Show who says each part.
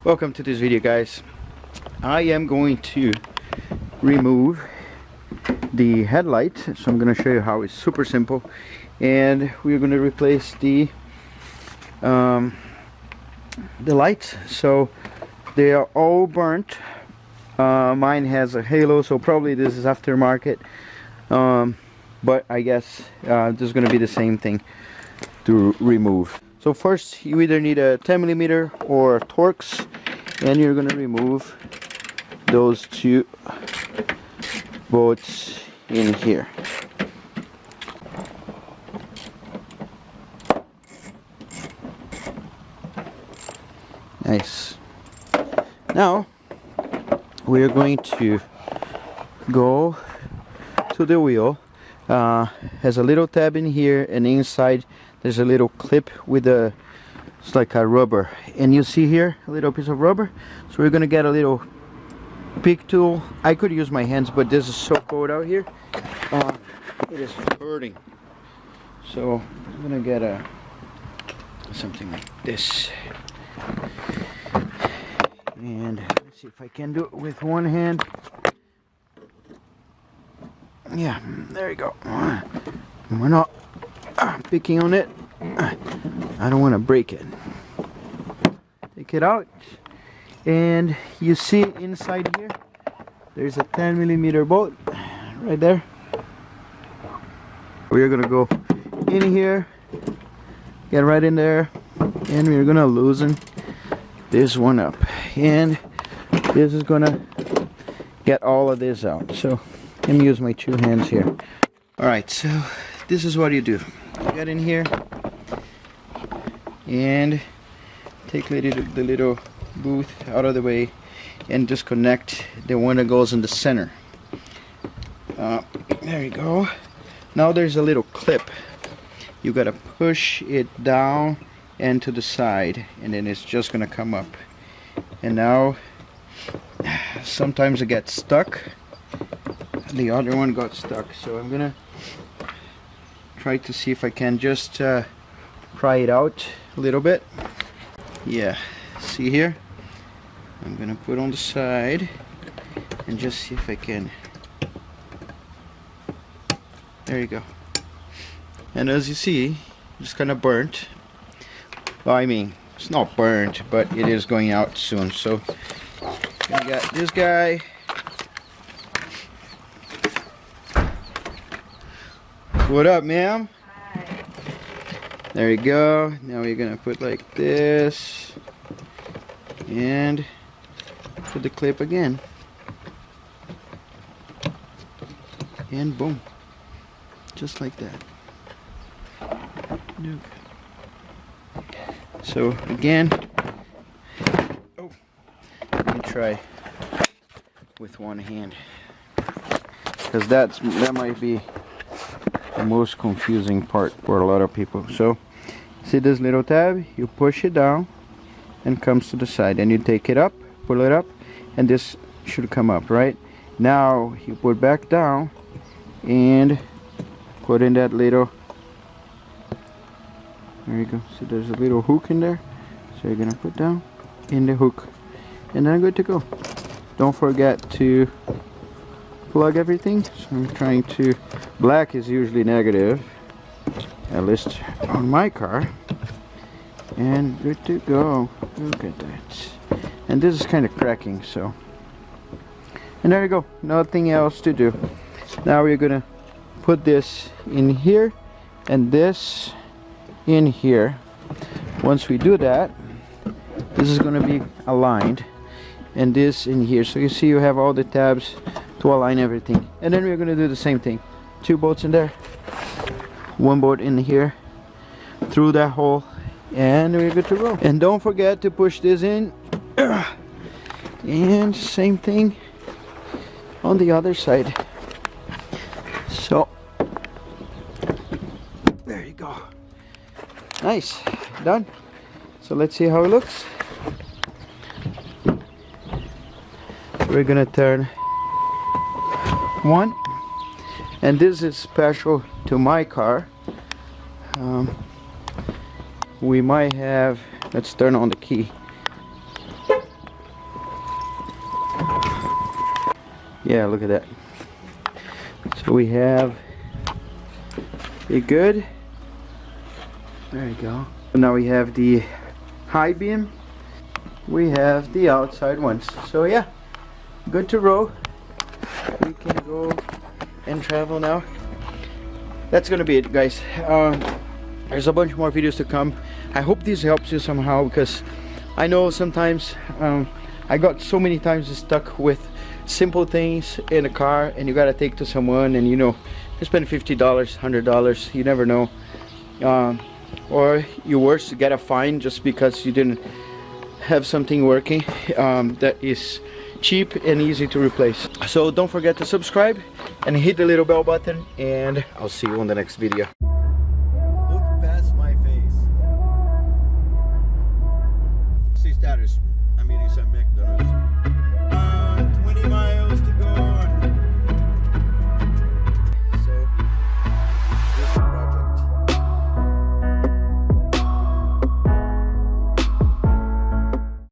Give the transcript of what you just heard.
Speaker 1: Welcome to this video, guys. I am going to remove the headlight, so I'm going to show you how it's super simple, and we're going to replace the lights. So they are all burnt. Mine has a halo, so probably this is aftermarket, but I guess this is going to be the same thing to remove. So first you either need a 10mm or Torx, and you're going to remove those two bolts in here. Nice. Now we are going to go to the wheel. Has a little tab in here, and inside there's a little clip with it's like a rubber, and you see here a little piece of rubber. So we're gonna get a little pick tool. I could use my hands, but this is so cold out here. It is hurting. So I'm gonna get something like this, and let's see if I can do it with one hand. Yeah, there you go. We're not picking on it. I don't want to break it. Take it out, and you see inside here there's a 10mm bolt right there. We're gonna go in here, get right in there, and we're gonna loosen this one up, and this is gonna get all of this out. So let me use my two hands here. Alright, so this is what you do. You get in here and take the little booth out of the way and disconnect the one that goes in the center. There you go. Now there's a little clip. You gotta push it down and to the side, and then it's just gonna come up. And now sometimes it gets stuck. The other one got stuck, so I'm gonna try to see if I can just pry it out a little bit. Yeah, see here? I'm gonna put on the side and just see if I can. There you go. And as you see, it's kind of burnt. Well, I mean, it's not burnt, but it is going out soon. So I got this guy. What up, ma'am?
Speaker 2: Hi.
Speaker 1: There you go. Now we're gonna put like this and put the clip again, and boom, just like that. So again, oh, let me try with one hand, because that might be the most confusing part for a lot of people. So see this little tab, you push it down and comes to the side, and you take it up, pull it up, and this should come up. Right now you put back down and put in that little, there you go. See, there's a little hook in there, so you're gonna put down in the hook, and then good to go. Don't forget to plug everything. So I'm trying to, black is usually negative, at least on my car, and good to go. Look at that. And this is kind of cracking, so, and there you go, nothing else to do. Now we're gonna put this in here and this in here. Once we do that, this is gonna be aligned, and this in here. So you see you have all the tabs to align everything, and then we're gonna do the same thing. Two bolts in there, one bolt in here through that hole, and we're good to roll. And don't forget to push this in, and same thing on the other side. So there you go. Nice, done. So let's see how it looks. We're gonna turn one, and this is special to my car. We might have, let's turn on the key. Yeah, look at that. So we have it good. There you go. Now we have the high beam. We have the outside ones. So yeah, good to roll. We can go and travel now. That's gonna be it, guys. There's a bunch more videos to come. I hope this helps you somehow, because I know sometimes I got so many times stuck with simple things in a car, and you gotta take to someone, and you know, you spend $50, $100, you never know, or you worse, get a fine just because you didn't have something working that is cheap and easy to replace. So don't forget to subscribe and hit the little bell button, and I'll see you on the next video.